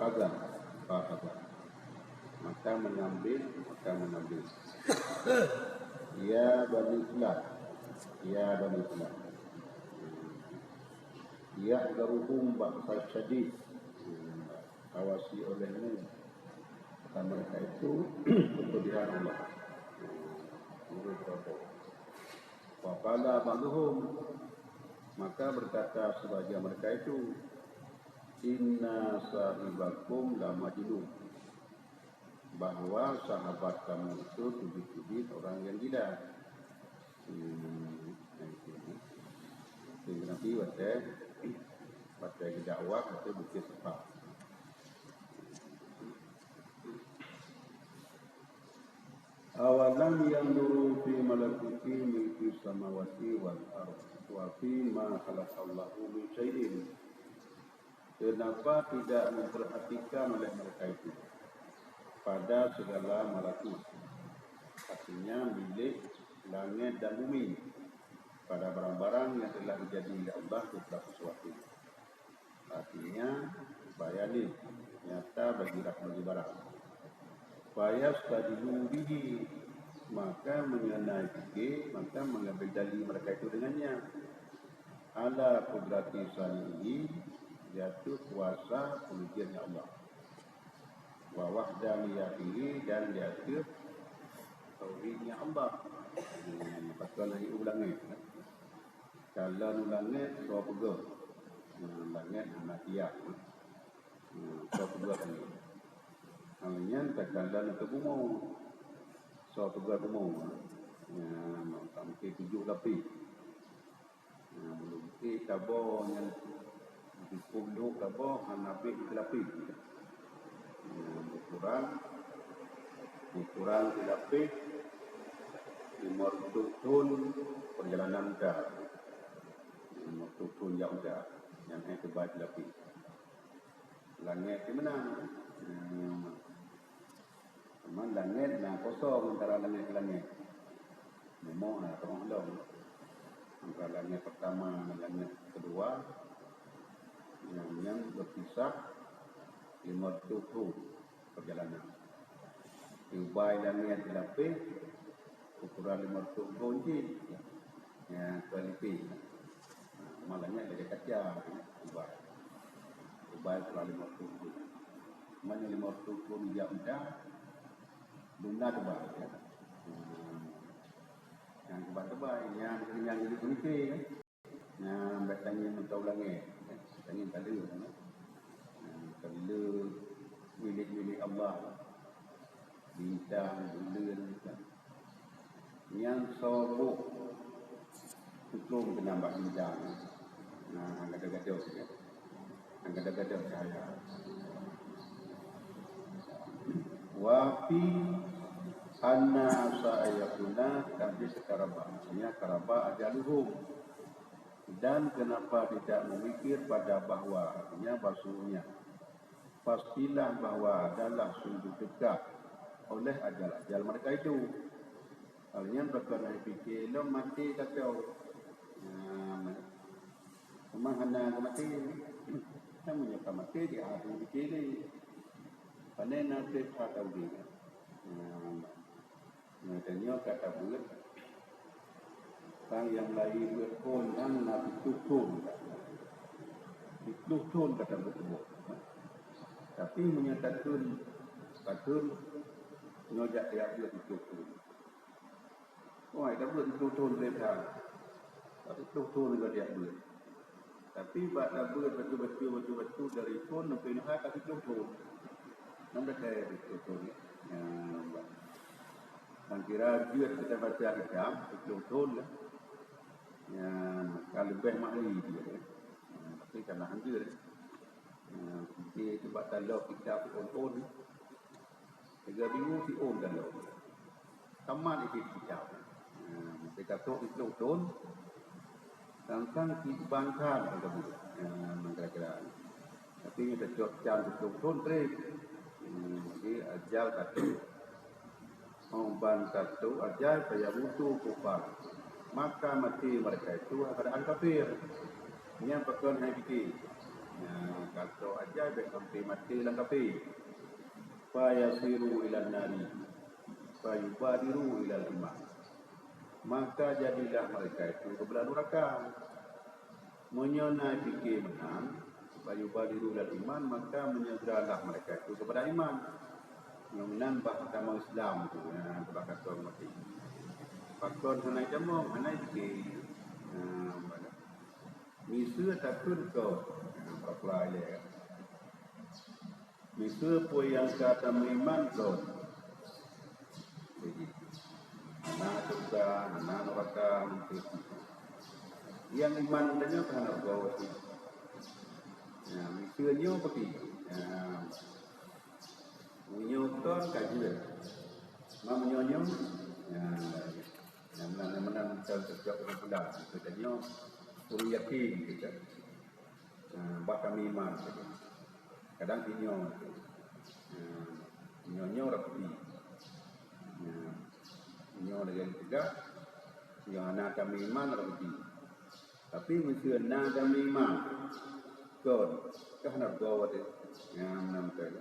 azan, maka mengambil. Ya Bani Fulan, yahdaruhum ba'sa syadid, awasi olehmu kata mereka itu kekudiran Allah. Wa qala ba'dhum, maka berkata sebagian mereka itu, inna sahibakum la majnun, bahwa sahabat kamu itu tujuh orang yang gila. Nabi baca dakwah atau bukti sebab. Awalam yanzuru fi malakuti milki samawati wal ardh wa fi ma khalaqallahu min syai'in. Kenapa tidak memperhatikan oleh mereka itu pada segala malakut, artinya milik langit dan bumi, pada barang-barang yang telah dijadikan oleh Allah beberapa sesuatu. Artinya bayani nyata bagi barang. Fayas tadilu bihi, maka mengenai fikir, maka mengambil dalil mereka itu dengannya. Ala qudrati sanihi, yaitu kuasa pengujiannya Allah. Wa wahdaniyatihi, dan yaitu tauhidnya Allah. Pasal lagi ulangnya. Kalau ulangnya dua pegang. Ulangnya anakiyah. Dua pegang ini. Hanya terkadang untuk umum. Dua pegang umum. Sampai 7 lapis. Belum tabur yang dipuluh tabur hanabi lapis. Kurang lapis 50 ton perjalanan udara. 50 ton yang udara yang hebat lapis. Langit di mana? Memang langit nak kosong antara langit ke langit. Memang nak tolong antara langit pertama dan langit kedua yang berpisah 50 ton perjalanan. Dubai langit lapis ukuran 50 ton je. Yang kualiti. Malangnya dari kaca Dubai kurang 50 ton. Mana 50 ton dia udah lunar tebal. Yang tebal-tebal yang jadi kunci. Yang bertanya mentau langit. Tanya tak ada. Kalau milik Allah, bintang, bulan, yang sobok tutup penambah bintang. Angkat-angkat cahaya. Wafi anna sa'ayatuna tapi sekarang maksudnya karaba ajaluhum. Dan kenapa tidak memikir pada bahwa artinya basuhnya pastilah bahwa adalah sungguh dekat oleh ajal mereka itu. Kalian berkata fikir lo mati kacau. Memang mati. Kita menyapa mati di hati fikir ni. Panen nanti tak tahu dia. Makanya kata bulat. Sang yang lain berkon dan nabi tukun. Tukun kata betul. Tapi menyatakan ngajak dia buat tukun. Wah, dia buat tukun lepas. Tapi tukun juga dia buat. Tapi pada buat betul dari pun sampai nak tapi tukun. Nampak saya tukun. Dan kira dia kita baca Islam tukun lah. Kalau lebih makli dia. Tapi karena hancur. Dia sebab kalau kita on 3 minggu si on kalau tamat itu kita kata itu on tentang bangkan kita kira-kira tapi kita jam itu on trip jadi ajal satu ban satu ajal saya butuh kufar maka mati mereka itu keadaan kafir yang pekan hai fikir Kata ajaib sampai mati lang kapi. Fayasiru ila nari, fayubadiru ila iman. Maka jadilah mereka itu ke belah neraka. Menyona fikir menang, fayubadiru ila iman, maka menyegeralah mereka itu kepada iman. Yang menambah agama Islam itu, kata mati. Pakon hanai jamu, hanai fikir. Misa takun kau, apa ya? Misa pun yang kata iman kau. Jadi, anak juga, anak neraka, yang iman tanya kerana kau. Misa nyo pergi. Menyokong kajian, menyonyong, yang mana setiap orang muda, kita nyo perlu yakin kita, bahkan iman. Kadang nyo rapi, nyo lagi juga, yang anak kami iman rapi. Tapi mesti anak kami iman, kau, kerana kau ada yang nampak.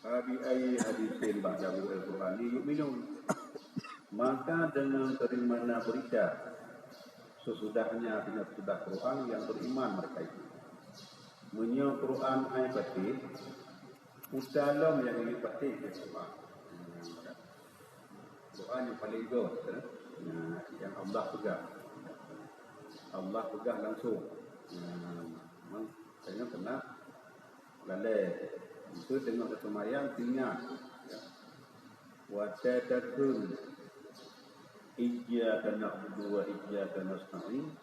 Abi ayy hadisin ba'dahu al-Quran yu'minun. Maka dengan terima berita sesudahnya dengan sudah Quran yang beriman mereka itu. Menyo Quran ayat batin utalam yang ini batin Quran. Quran yang paling good, yang Allah pegang. Allah pegang langsung. Saya kena lalai. Itu dengan kesemayang tinggal. Wa tatakun iyyaka na'budu wa iyyaka nasta'in.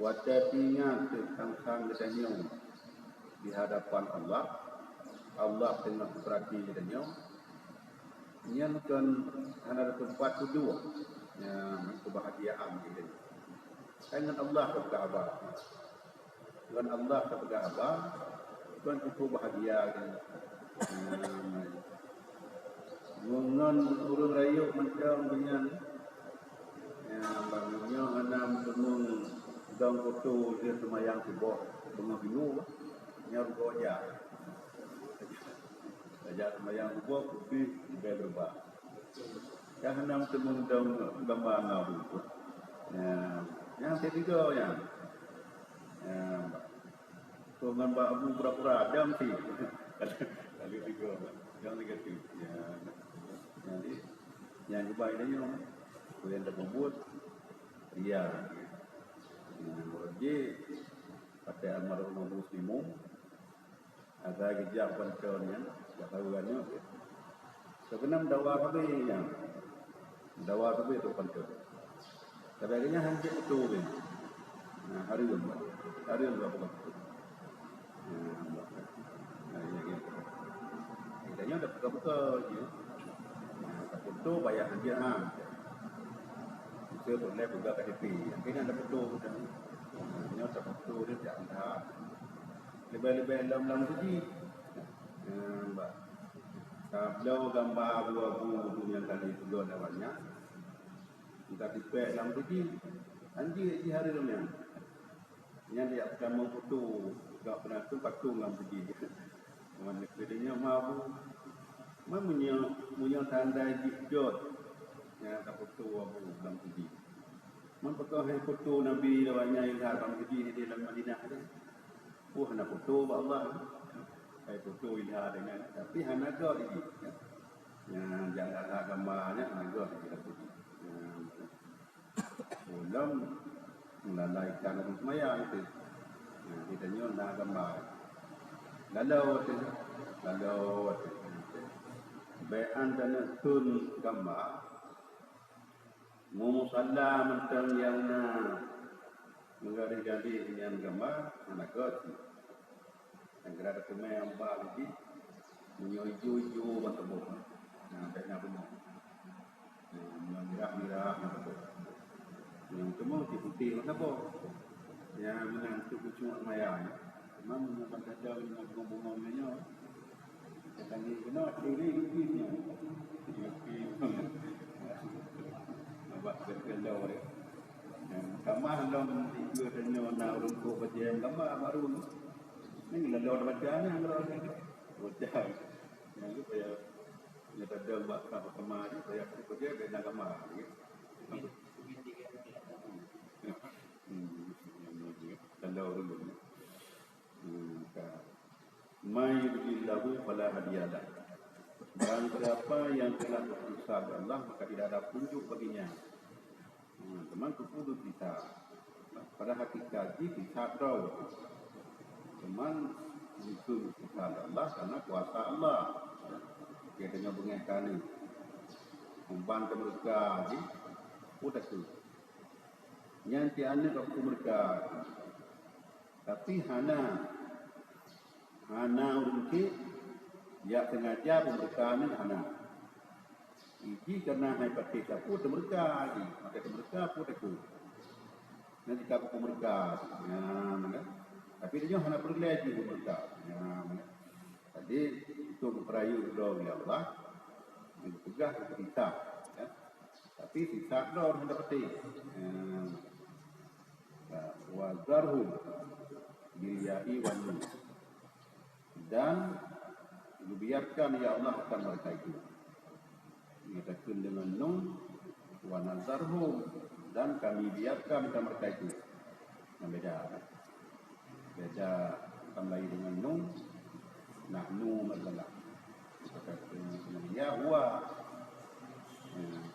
Wa tatinga tentang katanya di hadapan Allah. Allah tengah berarti katanya. Yang kan ada tempat kedua. Yang kebahagiaan gitu. Dengan Allah berkabar. Dengan Allah berkabar. Tuan itu bahagia kan. Mengon urun rayu macam dengan bangunnya anam semung dang foto dia semayang sebuah bunga biru nyaru goja. Saja semayang sebuah putih berubah. Yang anam semung dang gambar ngabu. Yang ketiga yang dengan Pak Abu pura-pura adam sih. Kali tiga, yang negatif. Jadi, yang kebaiknya, yang terbubut, dia, murji, pakai almarhum muslimu, ada gejala panconnya, jauhannya. Sebenarnya dawa tapi itu pancon. Sebenarnya hanya itu, hari berapa? Kitanya udah buka-buka je. Takut tu bayar kerjaan. Kita boleh buka KTP. Akhirnya ada foto dah. Nya tak foto dia tak ada. Lebih-lebih dalam suci. Mbak. Kalau gambar abu-abu yang kali itu ada banyak. Kita tipek dalam suci. Anjir di hari dunia. Yang dia akan mau foto. Tak pernah tu patung dalam suci. Mana kedenya mahu punya tanda jihjot yang tak foto abu dalam suci. Mempekah foto Nabi lawanya yang dalam suci di dalam Madinah ada. Hana foto Allah. Hai foto ilha dengan tapi hana gak ini. Yang jangan agamanya agak dalam suci. Ulam melalaikan orang semaya itu. Kita nak gambar. Lalu bayan dan tun gambar mumusalla mentang yang menggali-gali dengan gambar anak kot yang gerada kumai yang bagi menyoju-ju bertemu baiknya benar yang mirah-mirah yang temu putih apa yang menantu cuma maya memang mendapat jauh dengan bunga-bunganya. Kata ni kena kiri-kirinya. Kiri nampak kerja dia. Yang Kamah long tiga denyo na urung ko bajem kamah baru. Ni lalu baca ni angro ni. Baca. Yang tu saya dia ada buat apa kamah ni saya kerja dengan kamah ni. Lalu dulu. May yudillahu fala hadiyalah. Dan siapa yang telah berusaha Allah maka tidak ada petunjuk baginya. Teman kudu kita. Pada hakikat kita tahu. Teman itu kita Allah karena kuasa Allah. Dia dengan bengekan ni. Membantu mereka ni udah tu. Yang tiada kepada mereka. Tapi hana untuk ya sengaja mereka ni hana. Ini karena hai pakai kaput mereka ni, pakai mereka pun aku. Nanti kaput mereka, ya mana? Tapi dia hana perlu lagi mereka, ya mana? Jadi itu perayu doa ya Allah, juga kita, ya. Tapi kita doa hendak peti. Wazarhum bilyai wan nun. Dan biarkan ya Allah akan mereka itu. Dikatakan dengan nun wa nazarhum dan kami biarkan mereka itu. Yang beda tambah dengan nun nahnu masalah. Dikatakan ya huwa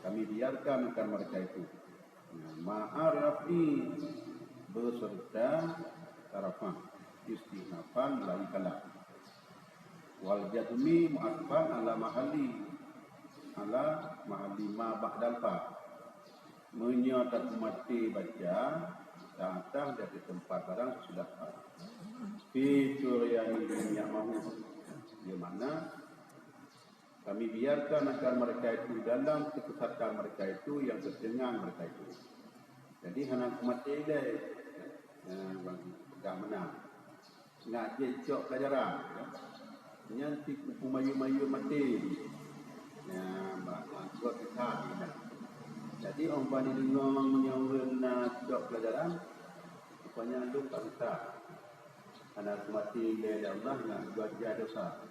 kami biarkan akan mereka itu. Ma'arafi beserta tarafan istinafan lain kalam. Wal jazmi mu'atfan ala mahali ma ba'dal fa. Menyatakan mati baca datang dari tempat barang sudah fa. Fitur yang mahu di mana kami biarkan agar mereka itu dalam kesesatan mereka itu yang tercengang mereka itu. Jadi hanya mati dia tak menang. Ngaji cok pelajaran. Nyanti kupu mayu-mayu mati. Ya, buat kita ni. Jadi orang bani dengar menyauran nak cok pelajaran, rupanya tu tak bisa. Anak mati dari Allah nak buat dia dosa.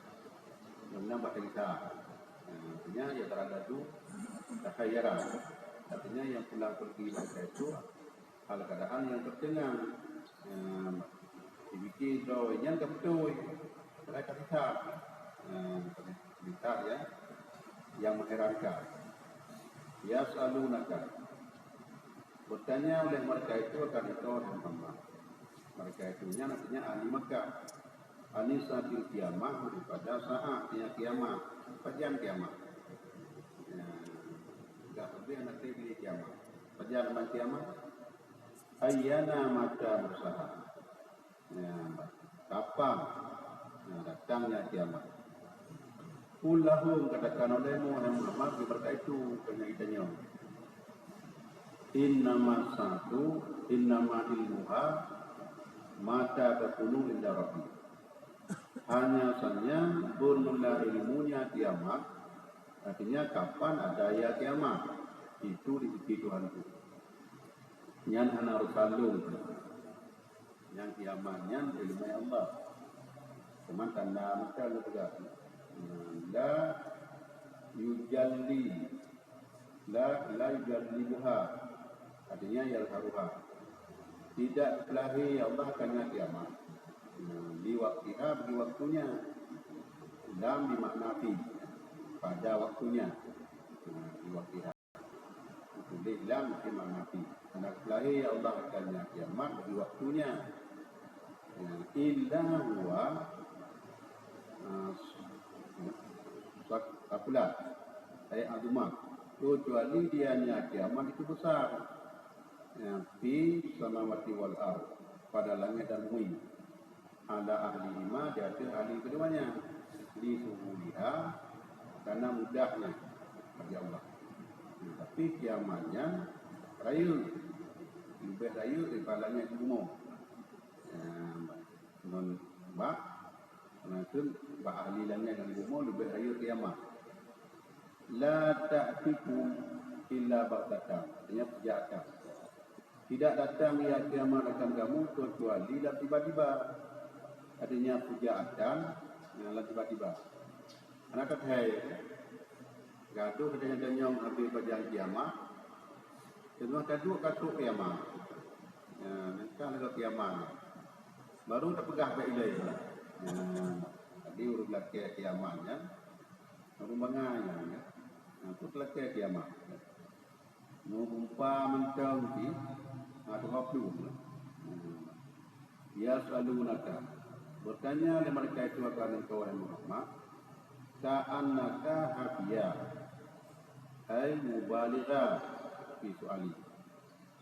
Yang nampak kita. Artinya ya terada tu takhayaran. Artinya yang pulang pergi mereka itu hal keadaan yang tercengang. Dibikin doa yang kebetul. Mereka bisa ya yang mengherankan. Ya salunaka. Bertanya oleh mereka itu akan itu Muhammad. Mereka itu artinya ahli Makkah. Anisatil kiamah daripada saatnya kiamat, pajang kiamat. Enggak lebih nanti di kiamat. Pajang kiamat. Ayyana mata berusaha. Kapan datangnya kiamat? Kulahum katakan olehmu Muhammad di mereka itu penyaitanya. Innama ilmuha mata takunu inda rabbi. Hanya saja bermula ilmunya kiamat. Artinya kapan ada ya kiamat? Itu di sisi Tuhanku. Yang hana rusalung. Yang kiamatnya ilmu Allah. Cuma tanda maka juga. La yujalli yujallibuha. Artinya yalharuha. Tidak kelahi Allah akan kiamat. Di waktiha bagi waktunya. Lam dimaknafi pada waktunya. Di waktiha. Itu lam dimaknafi. Karena kelahi Allah akan kiamat bagi waktunya. Illa huwa Akulah ayat azumah. Kecuali dia kiamat itu besar. Fi samawati wal ard, pada langit dan bumi. Ada ahli lima, dia ada ahli keduanya. Di suhuliha, karena mudahnya bagi Allah. Tapi kiamatnya rayu, lebih rayu daripada langit dan bumi. Sebab Maksud ahli langit dan bumi lebih raya kiamat. La ta'tikum illa baghtatan. Artinya perjaka. Tidak datang ya kiamat akan kamu kecuali dan tiba-tiba. Adanya pujaan yang tiba-tiba. Anak kata gaduh dengan danyong habis pajang kiamat. Kedua gaduh katuk kiamat. Mereka lagu kiamat. Baru tak pegah baik ilai. Tadi urut laki kiamatnya. Baru banganya. Itu laki kiamat. Numpa mencang di atau waktu. Dia selalu nakal. Bertanya oleh mereka itu akan engkau wahai Muhammad, ka'annaka hafiyah, ay mubaligha fi su'ali.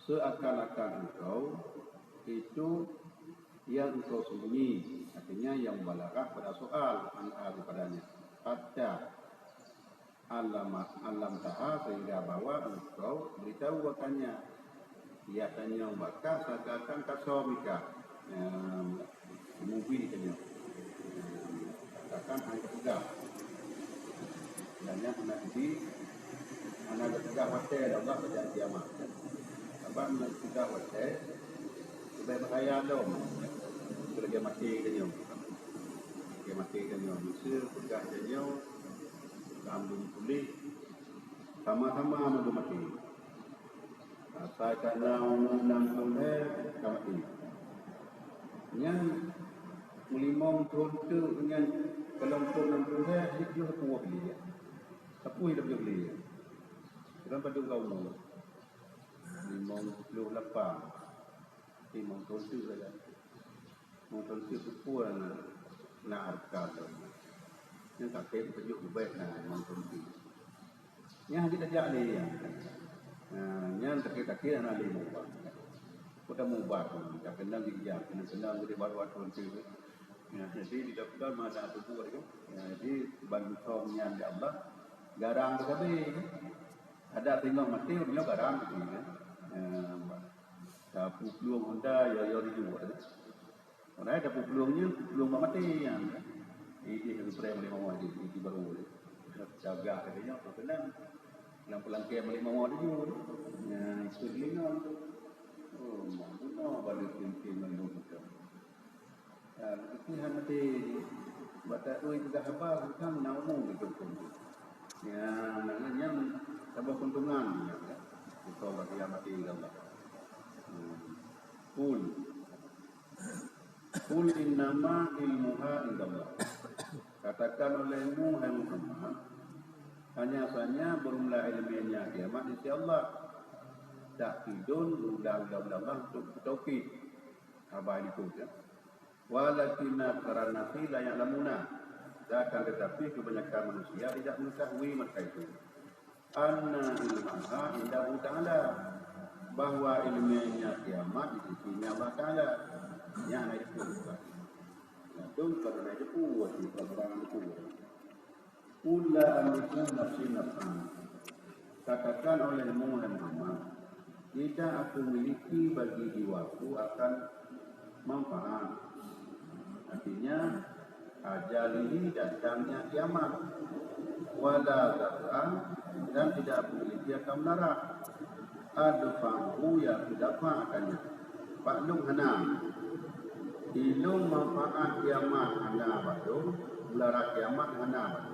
Seakan-akan engkau itu yang engkau sembunyi, artinya yang mubalaghah pada soal an'adu padanya. Hatta alam taha sehingga bahwa engkau beritahu akannya. Dia tanya maka seakan kasomika. Mungkin ditanya katakan anak tegak banyak anak tegak wadah Allah pada kiamat apa anak tegak wadah supaya bahaya dong kerja mati tanya dia mati tanya Mesir tegak tanya kambing pulih sama-sama menunggu mati saya kena undang boleh mati yang melimong contoh dengan kelompok 60 hidup semua beli. Apa hidup dia beli? Kenapa tu kau mau? Melimong 28. Melimong contoh saja. Melimong contoh sepuan nak arka tu. Yang tak kait pejuk baik nak melimong contoh. Yang kita jak ni yang. Yang tak nak limong. Kita mubah pun, tak kenal dia, kenal dia baru waktu itu. Jadi di dalam mana tu buat itu. Jadi bagi kaumnya Allah, garang sekali. Ada tinggal mati, dia garang tu. Tapi peluang Honda ya dijual. Orang ada peluangnya, peluang mati yang. Ini yang saya melimau di baru. Jaga katanya, kenal. Pelan-pelan kayak melimau dijual. Itu dia. Oh, mana balik pintu menunggu. Kesihan mati. Batak tu juga apa? Bukan nak umum gitu pun. Ya, maknanya sebuah keuntungan. Itu bagi yang mati Allah. Kul innama ilmuha indallah. Katakan olehmu hai Muhammad, hanya saja bermula ilmiahnya kiamat di sisi Allah. Tak tidun undang-undang untuk taukid apa itu ya. Walakinna karana fi la ya'lamuna. Akan tetapi kebanyakan manusia tidak mengetahui mereka itu. Anna ilmaha indahu ta'ala. Bahwa ilmiahnya kiamat di sisinya Allah Ta'ala. Yang itu bukan. Itu karena itu kuat. Orang kuat. Kula amiku nafsi nafsan. Katakan oleh Muhammad, tidak aku miliki bagi jiwaku akan manfaat. Artinya ajal ini datangnya kiamat. Wala zar'an dan tidak aku miliki akan melarang. Adfa'u yang tidak akannya. Faklum hana. Ilum manfaat kiamat hana batu. Melarang kiamat hana batu.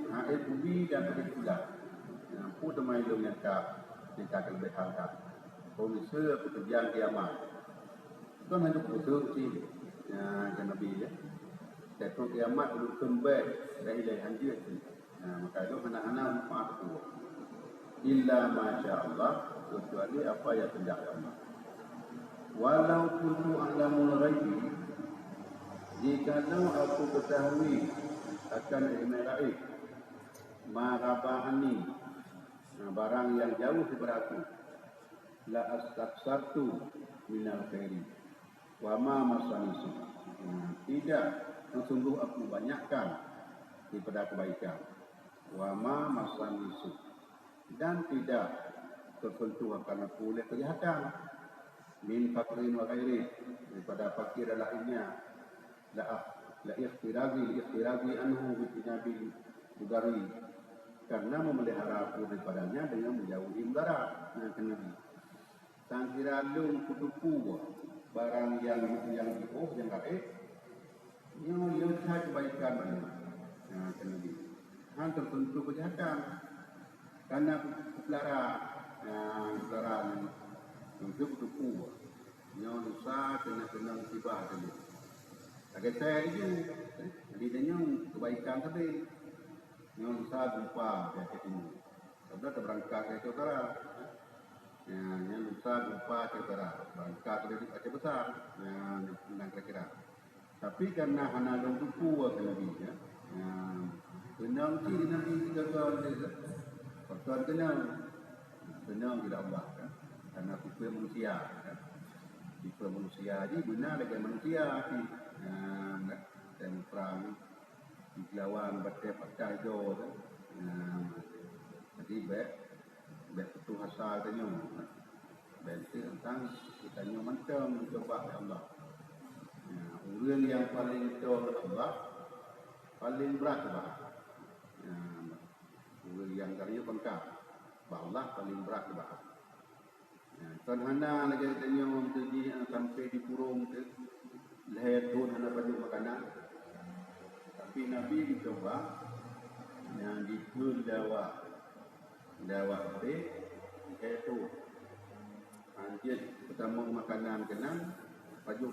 Haid ubi dan haid kulat. Aku temai ilum yang kita lebih halkat. Komisi pekerjaan kiamat. Kan hanya kutuk sih. Ya, Nabi ya. Tapi kiamat belum kembali dari ilahan dia. Maka itu anak-anak maaf tu. Illa masya Allah, kecuali apa yang hendak Allah. Walau kuntu a'lamul ghaibi, jikalau aku ketahui akan ilmu gaib, marabahani, barang yang jauh daripada aku, la astaksartu minal khairi wa ma masanisu. Tidak sungguh aku banyakkan daripada kebaikan. Wa ma masanisu. Dan tidak tersentuh akan aku oleh kejahatan. Min fakrin wa ghairi, daripada fakir dan lainnya. La ikhtirazi anhu bitinabi mudari, karena memelihara aku daripadanya dengan menjauhi mudara yang kena. Tangkira lung kutupu barang yang diuh yang gaib. Yang saya kebaikan mana? Nah, kenapa? Han tertentu kejahatan karena pelara untuk kutupu. Yang lusa kena musibah tadi. Agak saya itu, jadi dia kebaikan tadi. Yang lusa jumpa dia ketemu. Sudah terberangkat ke utara. Yang lusa jumpa ke utara. Berangkat dari Aceh Besar. Yang kira-kira. Tapi karena hana long tupu lebihnya. Benang sih nanti tiga tahun dia. Pertuan benang tidak Allah kan. Karena tipe manusia kan. Tipe manusia ni benar lagi manusia ni. Dan perang dilawan batai jo kan. Jadi baik itu hasal tanya. Baik tentang kita nyo mentang mencoba Allah. Orang yang paling tahu Allah paling berat bah. Orang yang karya pengkap Allah paling berat bah. Kan hana lagi tanya menjadi sampai di kurung tu leher tu hana baju makanan. Tapi Nabi dicoba yang dipun dawa itu anjir pertama makanan kenang baju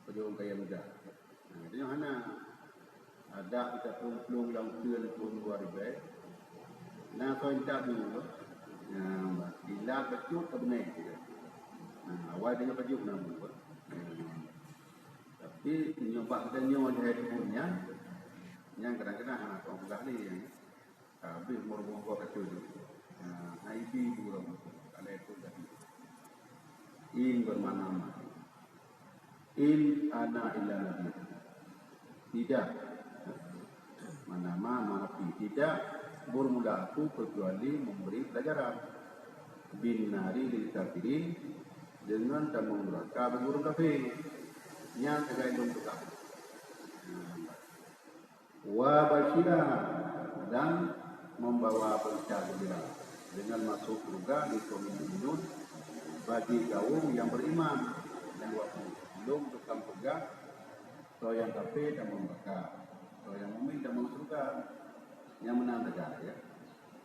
orang kaya muda. Dia hana ada kita pelung dalam pun luar biasa. Nah kau tak dulu. Bila betul kebenar dia. Awal dengan baju nama. Tapi nyoba dan nyoba dari punya yang kadang-kadang anak orang belah ni habis murmur kacau tu. IP burung kalau itu tadi. In bermakna in ana illa nabi. Tidak mana tidak bermula aku kecuali memberi pelajaran bin nari lil kafirin dengan tamu neraka bagi orang kafir yang terkait untuk kamu. Wa basyira dan membawa berita gembira dengan masuk surga di kaum mukminin bagi kaum yang beriman dan waktu belum tukang surga atau yang kafir dan neraka atau yang mukmin dan masuk surga yang menang negara ya.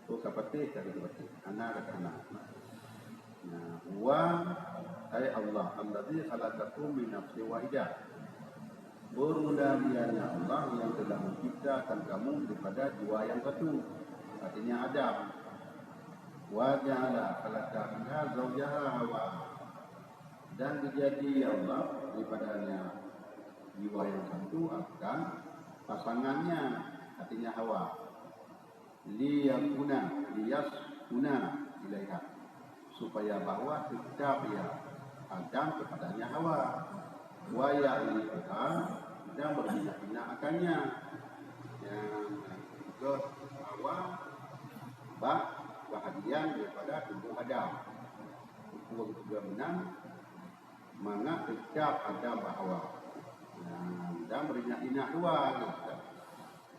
Tu kapati dari kapati anak anak. Nah, wa ay Allah alladzi khalaqakum min nafsin wahidah. Bermula-mulanya Allah yang telah menciptakan kamu daripada jiwa yang satu. Artinya Adam. Wa ja'ala khalaqaha zawjaha Hawa. Dan dijadi Allah daripadanya jiwa yang satu akan pasangannya artinya Hawa. Liyakuna ilaiha. Supaya bahawa tetap ya Adam kepadanya Hawa. Wa ya'liha dan berbina-bina akannya yang ke Hawa bahagian daripada tubuh Adam. Tubuh juga menang mana tetap ada bahawa dan berinak-inak dua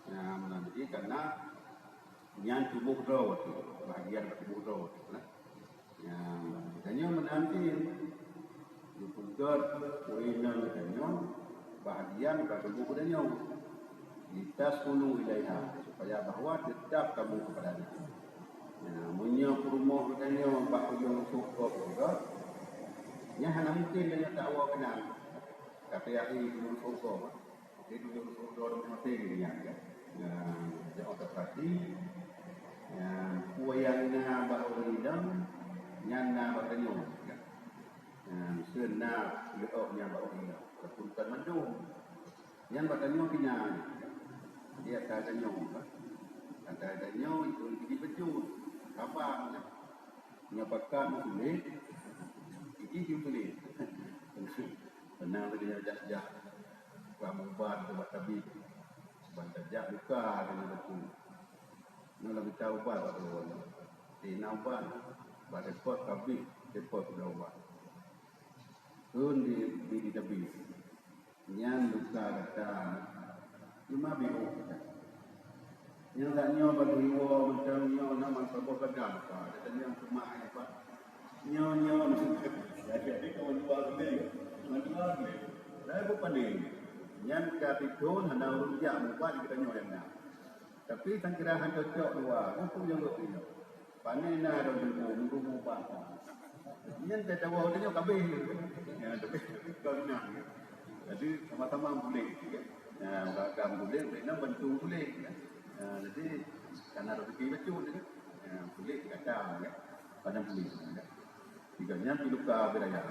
jadi karena yang tubuh roh bahagian tubuh roh yang hanya menanti dipugar kuinan hanya bahagian pada tubuh dan litas ulu ilaiha supaya bahawa tetap kamu kepadanya. Munyo rumah katanya bak ujung suka juga. Nya hana mungkin dia tak awak kenal. Kata akhir ujung suka. Dia ujung suka orang mati dia ya. Dia otak pasti. Kuayana bahawa hidang nyana katanya. Sena leoknya bahawa hidang. Kepuntan mendung. Yang katanya kena. Dia katanya katanya itu di bejut. Apa nyapakan sulit iki sulit benar dia jah kamuban buat tabib bantajak buka dengan betul nak kita ubat atau di nauban pada pot tabib depot ubat pun di tabib yang luka kata cuma biru yang tak nyawa bagi macam nyawa nama sebab kadang ada yang cuma apa Nyo jadi kawan jual beli, menjual beli. Saya bukan ini. Yang kapitun hendak rujak muka kita nyo yang nak. Tapi sang kira hanya cocok dua, aku yang lebih. Panena dan jumbo muka. Yang saya tahu dia kabeh. Ya, tapi kalau nak. Jadi sama-sama boleh. Ya, ragam boleh, nak bantu boleh. Jadi karena rezeki betul ni. Boleh kacau ya. Pada boleh. Tiganya luka beraya.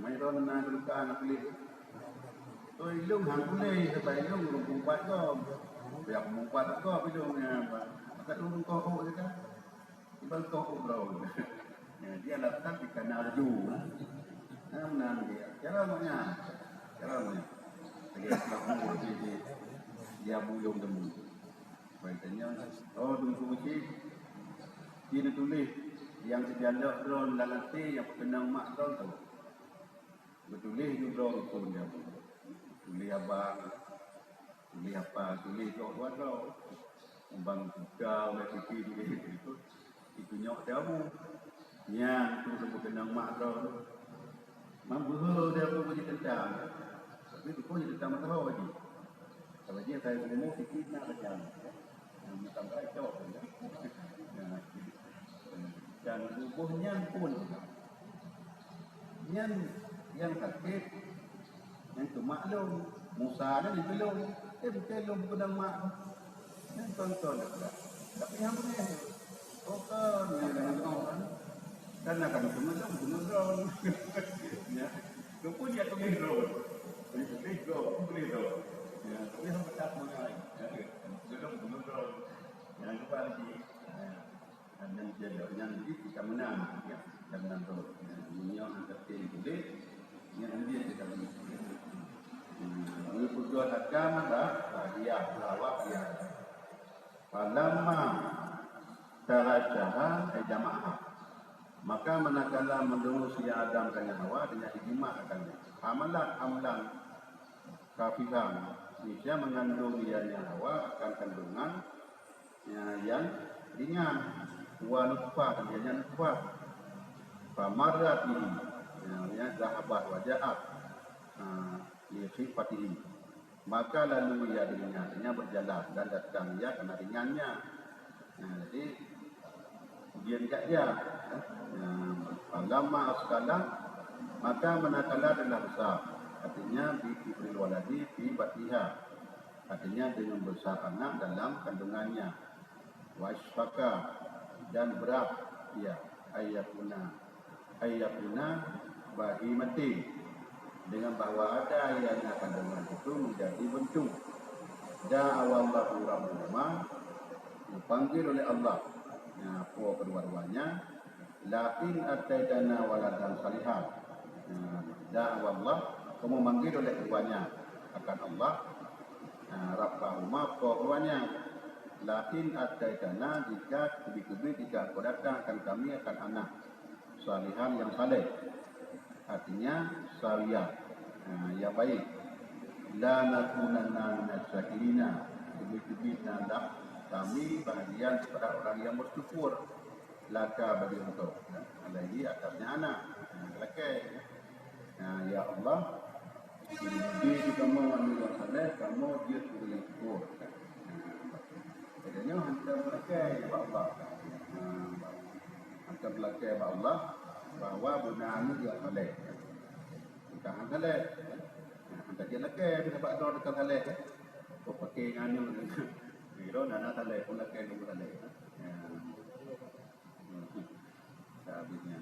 Mai ron na luka anak boleh. So ilung hang boleh sampai ilung rumpat ko. Biar rumpat ko ilungnya. Maka ilung ko saja. Ibal ko bro. Dia datang di kanal ju. Nan dia. Cara mana? Dia buyung demu. Baiknya, dulu mesti dia tulis yang sejalan drone dalam yang kenang mak drone tu. Betulis tu drone pun dia. Tulis abang, tulis apa, tulis buat drone. Bang kau nak fikir itu nyok kamu. Yang tu sebut kenang mak drone. Mampu dia pun jadi tentang. Tapi tu pun jadi tentang tahu lagi. Kalau dia saya semua fikir nak macam. Macam kacau. Dan tubuhnya pun yang sakit, yang tu maklum. Musa ni belum. Belum pedang mak. Yang tonton dah. Tapi yang ni, kan yang orang. Dan akan bunuh drone. Ya, pun dia tu drone. Beli drone. Ya, tapi orang tak mengenai. Belum bunuh drone. Yang tu lagi. Dan yang ini kita menang. Ya, dan drone. Ini yang terkini boleh. Yang dia kita boleh. Ini tujuan agama dah. Dia lawak dia. Falamma tarajaha jamaah. Maka manakala mendengar si Adam dan Hawa dengan ijma akannya. Amalan amlan kafiran. Niscaya mengandung ianya Hawa akan kandungan yang ringan. Wa nutfah, ianya nutfah. Famarrat ini. Ya zahabat wajahat. Li sifatihi. Maka lalu ia dengannya berjalan dan datang ia karena ringannya. Jadi dia dekat dia. Lama sekala maka manakala adalah besar. Artinya diberi waladi fi batiha. Artinya dengan besar anak dalam kandungannya. Wasfaka dan berat ya ayatuna bahimati dengan bahawa ada yang kandungan itu menjadi bentuk. Da'awallahu rabbuma dipanggil oleh Allah. Apa kedua-duanya? Lakin ataitana waladan salihan. Da'awallah, kamu manggil oleh keduanya akan Allah. Rabbahuma keduanya. Lakin ataitana jika kebi-kebi jika kau datang akan kami akan anak salihan yang saleh. Artinya saliyah. Yang baik. La nakunanna minas syakirina. Kebi-kebi nandak kami bahagian kepada orang yang bersyukur. Laka bagi untuk lagi atasnya anak laki. Ya Allah, dia kamu ambil yang saleh, kamu dia suruh yang syukur. Adanya hantar laki ya Allah. Hantar laki ya Allah bahawa benar dia saleh. Bukan saleh. Hantar dia laki bila pak dor dekat saleh. Kau pakai nganu. Biro nana saleh pun laki lu saleh. Habisnya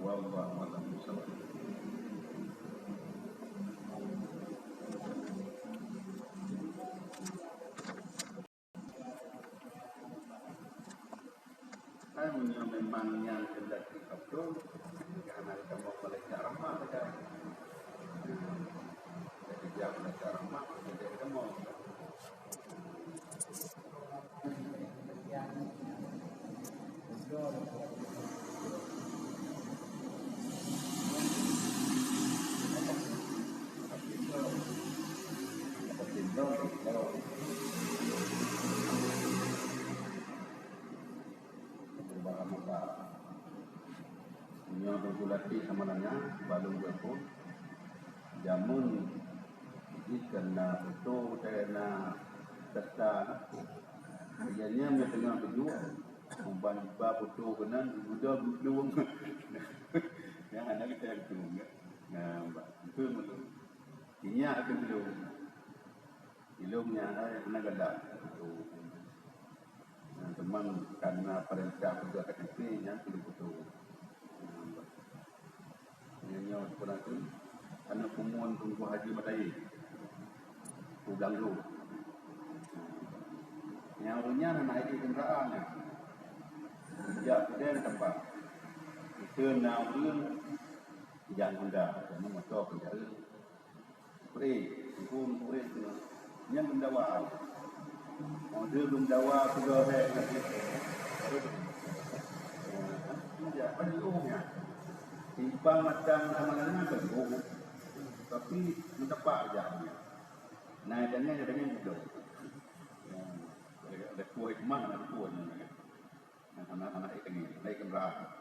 wallahu a'lam bishawab. Hanya memang yang hendak itu karena kita mau belajar ramah saja. Jadi dia belajar ramah jadi kita mau berarti sama nanya balung berpun jamun ikan na foto saya na data ayahnya dia tengah berjuang membantu foto kenan sudah belum yang anak kita itu nah itu ini akan belumnya ada kena gadah teman karena perintah juga KTP yang belum betul. Yang pernah tu karena kumuan tunggu haji matai, pulang dulu. Yang punya naik di kendaraan, ya kita tempat. Itu namun jangan Honda, karena motor kendaraan. Peri, pun peri tu yang mendawa. Dia belum dawa sudah nanti. Ya, penjualnya. Timbang macam sama-sama penjual, tapi mentepak jamnya. Nah, jadinya mudah. Ada kuah mana, ada kuahnya. Anak-anak ini naik kendaraan.